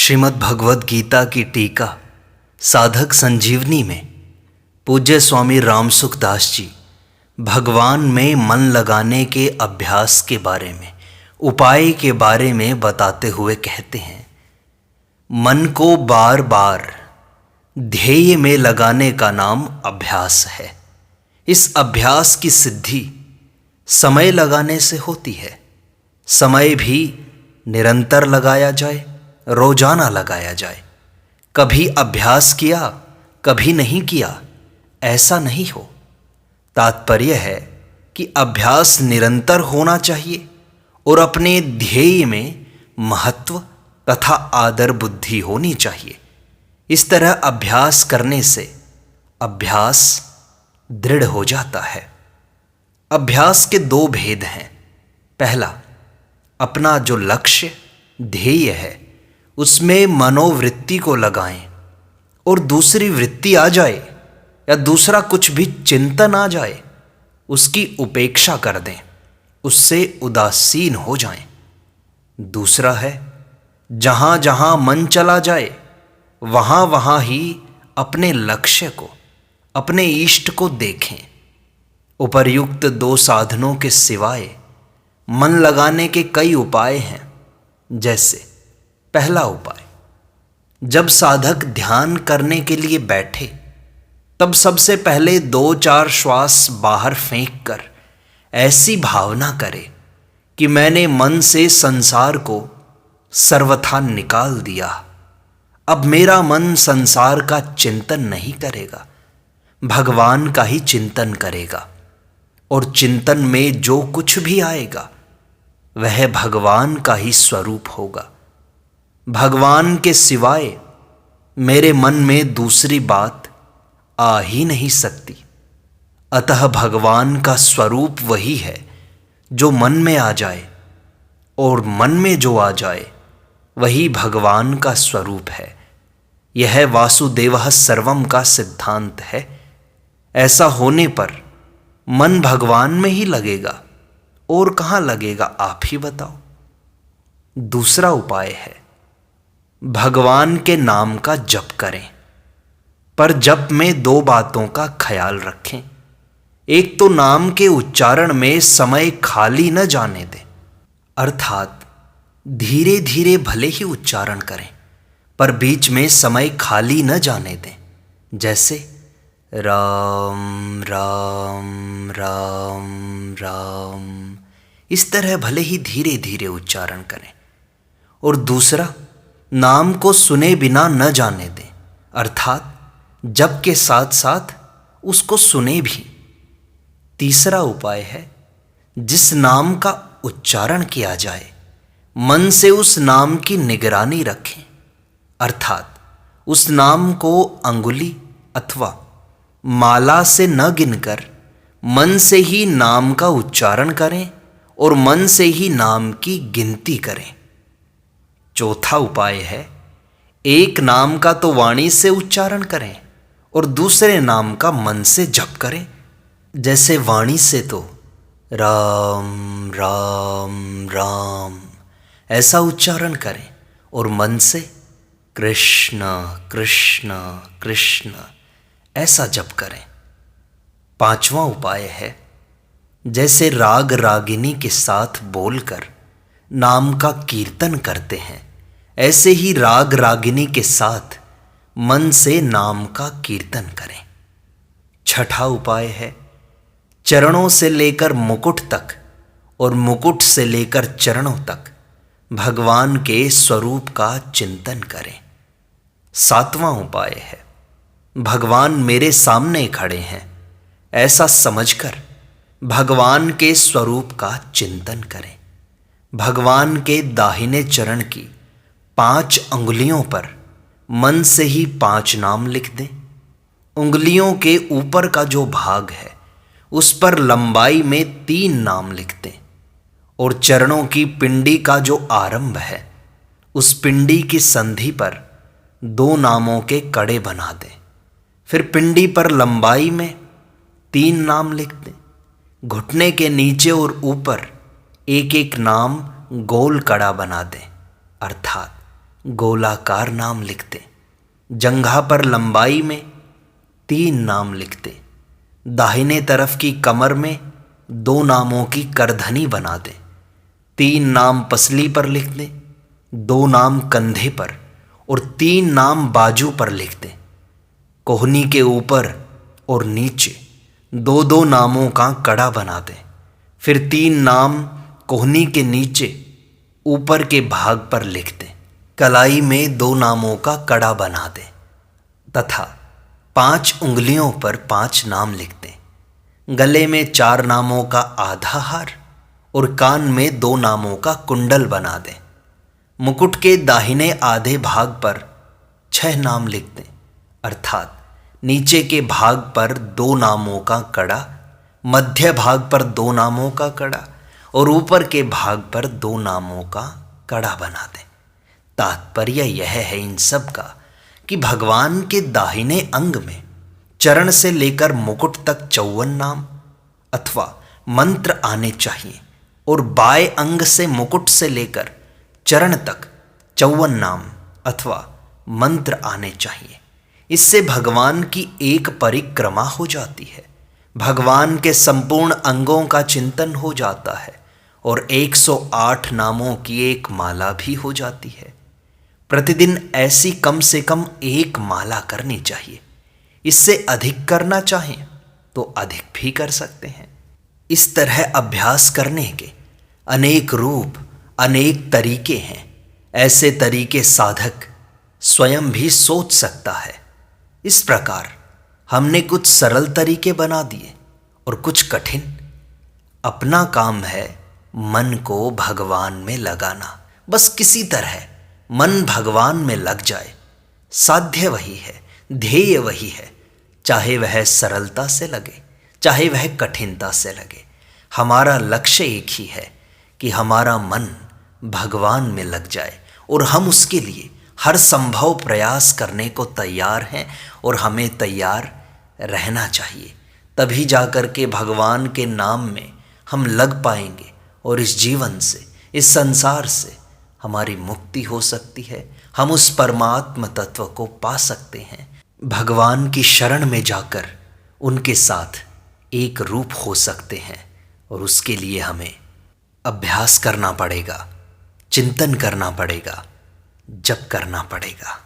श्रीमद् भगवद गीता की टीका साधक संजीवनी में पूज्य स्वामी रामसुख दास जी भगवान में मन लगाने के अभ्यास के बारे में, उपाय के बारे में बताते हुए कहते हैं, मन को बार बार ध्येय में लगाने का नाम अभ्यास है। इस अभ्यास की सिद्धि समय लगाने से होती है। समय भी निरंतर लगाया जाए, रोजाना लगाया जाए। कभी अभ्यास किया, कभी नहीं किया, ऐसा नहीं हो। तात्पर्य है कि अभ्यास निरंतर होना चाहिए और अपने ध्येय में महत्व तथा आदर बुद्धि होनी चाहिए। इस तरह अभ्यास करने से अभ्यास दृढ़ हो जाता है। अभ्यास के दो भेद हैं। पहला, अपना जो लक्ष्य ध्येय है उसमें मनोवृत्ति को लगाएं और दूसरी वृत्ति आ जाए या दूसरा कुछ भी चिंतन आ जाए, उसकी उपेक्षा कर दें, उससे उदासीन हो जाएं। दूसरा है, जहाँ जहाँ मन चला जाए वहाँ वहाँ ही अपने लक्ष्य को, अपने इष्ट को देखें। उपर्युक्त दो साधनों के सिवाय मन लगाने के कई उपाय हैं। जैसे पहला उपाय, जब साधक ध्यान करने के लिए बैठे तब सबसे पहले 2-4 श्वास बाहर फेंक कर ऐसी भावना करे कि मैंने मन से संसार को सर्वथा निकाल दिया। अब मेरा मन संसार का चिंतन नहीं करेगा, भगवान का ही चिंतन करेगा। और चिंतन में जो कुछ भी आएगा वह भगवान का ही स्वरूप होगा। भगवान के सिवाय मेरे मन में दूसरी बात आ ही नहीं सकती। अतः भगवान का स्वरूप वही है जो मन में आ जाए, और मन में जो आ जाए वही भगवान का स्वरूप है। यह वासुदेवः सर्वम का सिद्धांत है। ऐसा होने पर मन भगवान में ही लगेगा, और कहाँ लगेगा आप ही बताओ। दूसरा उपाय है, भगवान के नाम का जप करें, पर जप में दो बातों का ख्याल रखें। एक तो नाम के उच्चारण में समय खाली न जाने दें, अर्थात धीरे धीरे भले ही उच्चारण करें पर बीच में समय खाली न जाने दें। जैसे राम राम राम राम, इस तरह भले ही धीरे धीरे उच्चारण करें। और दूसरा, नाम को सुने बिना न जाने दें, अर्थात जप के साथ साथ उसको सुने भी। तीसरा उपाय है, जिस नाम का उच्चारण किया जाए मन से उस नाम की निगरानी रखें, अर्थात उस नाम को अंगुली अथवा माला से न गिनकर मन से ही नाम का उच्चारण करें और मन से ही नाम की गिनती करें। चौथा उपाय है, एक नाम का तो वाणी से उच्चारण करें और दूसरे नाम का मन से जप करें। जैसे वाणी से तो राम राम राम ऐसा उच्चारण करें और मन से कृष्ण कृष्ण कृष्ण ऐसा जप करें। पांचवा उपाय है, जैसे राग रागिनी के साथ बोलकर नाम का कीर्तन करते हैं, ऐसे ही राग रागिनी के साथ मन से नाम का कीर्तन करें। छठा उपाय है, चरणों से लेकर मुकुट तक और मुकुट से लेकर चरणों तक भगवान के स्वरूप का चिंतन करें। सातवां उपाय है, भगवान मेरे सामने खड़े हैं ऐसा समझकर भगवान के स्वरूप का चिंतन करें। भगवान के दाहिने चरण की 5 अंगुलियों पर मन से ही 5 नाम लिख दें। उंगलियों के ऊपर का जो भाग है उस पर लंबाई में 3 नाम लिख दें, और चरणों की पिंडी का जो आरंभ है उस पिंडी की संधि पर 2 नामों के कड़े बना दें। फिर पिंडी पर लंबाई में 3 नाम लिख दें। घुटने के नीचे और ऊपर एक एक नाम गोल कड़ा बना दें, अर्थात गोलाकार नाम लिखते, जंघा पर लंबाई में 3 नाम लिखते, दाहिने तरफ की कमर में 2 नामों की करधनी बना दें, 3 नाम पसली पर लिख दें, 2 नाम कंधे पर और 3 नाम बाजू पर लिख दें। कोहनी के ऊपर और नीचे 2-2 नामों का कड़ा बना दें। फिर 3 नाम कोहनी के नीचे ऊपर के भाग पर लिख दें। कलाई में 2 नामों का कड़ा बना दें तथा 5 उंगलियों पर 5 नाम लिख दें। गले में 4 नामों का आधा हार और कान में 2 नामों का कुंडल बना दें। मुकुट के दाहिने आधे भाग पर 6 नाम लिख दें, अर्थात नीचे के भाग पर 2 नामों का कड़ा, मध्य भाग पर 2 नामों का कड़ा और ऊपर के भाग पर 2 नामों का कड़ा बना दें। तात्पर्य यह है इन सब का कि भगवान के दाहिने अंग में चरण से लेकर मुकुट तक 54 नाम अथवा मंत्र आने चाहिए और बाएं अंग से मुकुट से लेकर चरण तक 54 नाम अथवा मंत्र आने चाहिए। इससे भगवान की एक परिक्रमा हो जाती है, भगवान के संपूर्ण अंगों का चिंतन हो जाता है और 108 नामों की एक माला भी हो जाती है। प्रतिदिन ऐसी कम से कम 1 माला करनी चाहिए। इससे अधिक करना चाहें तो अधिक भी कर सकते हैं। इस तरह अभ्यास करने के अनेक रूप, अनेक तरीके हैं। ऐसे तरीके साधक स्वयं भी सोच सकता है। इस प्रकार हमने कुछ सरल तरीके बना दिए और कुछ कठिन। अपना काम है मन को भगवान में लगाना। बस किसी तरह मन भगवान में लग जाए। साध्य वही है, ध्येय वही है, चाहे वह सरलता से लगे, चाहे वह कठिनता से लगे। हमारा लक्ष्य एक ही है कि हमारा मन भगवान में लग जाए और हम उसके लिए हर संभव प्रयास करने को तैयार हैं और हमें तैयार रहना चाहिए। तभी जाकर के भगवान के नाम में हम लग पाएंगे और इस जीवन से, इस संसार से हमारी मुक्ति हो सकती है। हम उस परमात्म तत्व को पा सकते हैं। भगवान की शरण में जाकर उनके साथ एक रूप हो सकते हैं और उसके लिए हमें अभ्यास करना पड़ेगा, चिंतन करना पड़ेगा, जप करना पड़ेगा।